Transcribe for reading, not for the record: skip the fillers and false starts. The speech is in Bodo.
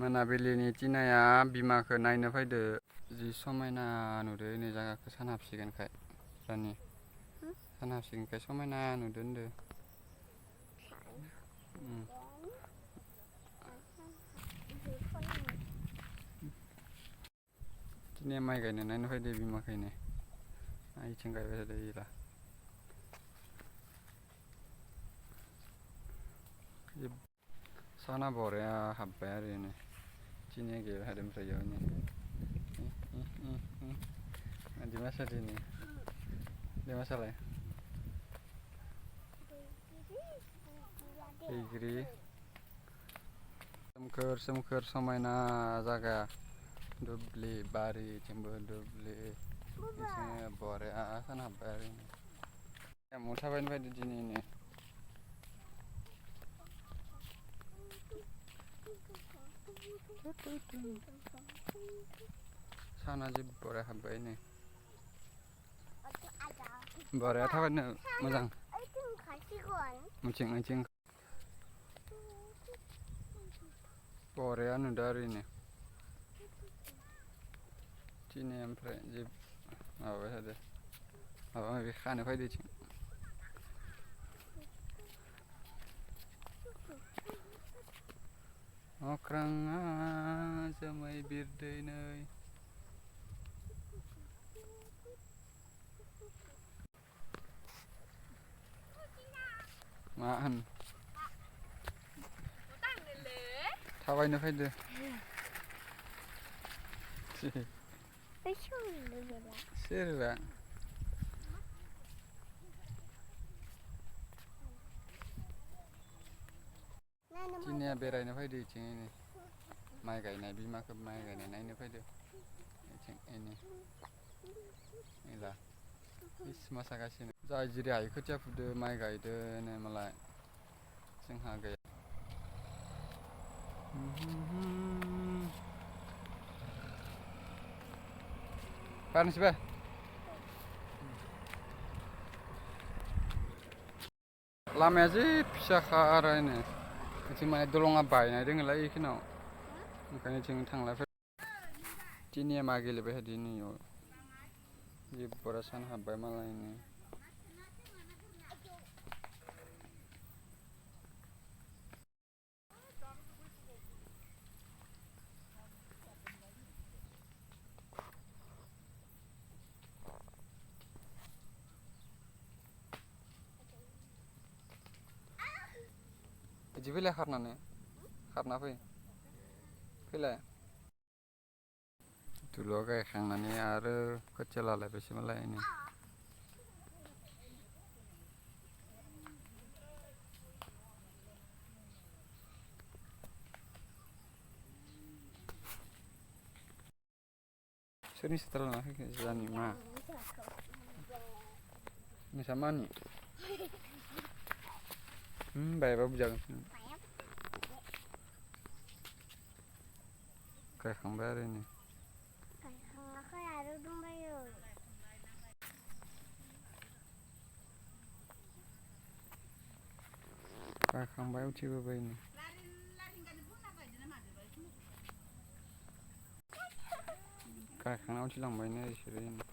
मोनाबिलिनि टिनाया बिमाखौ नायनो फैदो। जि समायना नुदो नै जायगाखौ सान हाबसिगोनखाय रानि सान हाबसिगोनखाय समायना नुदो होनदो। टिनाया माइ गायनो नायनो फैदो बिमाखैनो आइथिं गायबाय थादो इला साना बरिया हाबबाय आरो इनो टिनाया गेलेबाय थादो ओमफ्राय इयावनो दिमासा दिनै दिमासालाय बैग्रि सोमखोर सोमखोर समायना जागा दुब्लि बारिथिंबो दुब्लि बिथिंनो बरिया सान हाबबाय आरो मु थाबायनो फैदो दिनैनो साना जि बरिया हाबबाय नै बरिया थाबायनो मोजां मिथिं बरिया नुदो आरो इनो टिनाया ओमफ्राय जि माबाबाय थादो माबा माबि खानो फैदो इथिं अख्राङा जोमै बिरदै नै मा होन थाबायनो फैदो सोरबा टिनाया बेरायनो फैदो इथिंनो माइ गायनाय बिमाखौ माइ गायनाय नायनो फैदो इथिं इनो इला इस मोसागासिनो जाय जेरै हायो खोथिया फुदो माइ गायदो नै मालाय जोंहा गैया बारनोसै बे लामाया जि फिसाखा आरो इनो इथिं माने दलङा बायनाय दोङोलै इखिनाव ओंखायनो इथिं थांलाय फैलाय टिनाया मा गेलेबाय थादो नैयाव जि बरिया सान हाबबाय मालायनो इदि फैलाय खारना फैलाय दुब्लियाव गायखांनानै आरो खोथिया लालायबायसो मालाय इनो सोरनि सेथार लाना फैखो जानि मा नोंसा मानि बायबा बुजागोनसो गायखांबाय आरो इनो गायखाङाखै आरो दंबायो गायखांबाय उथिबोबाय इनो गायखांना उथिलांबायनो इसोरो इनो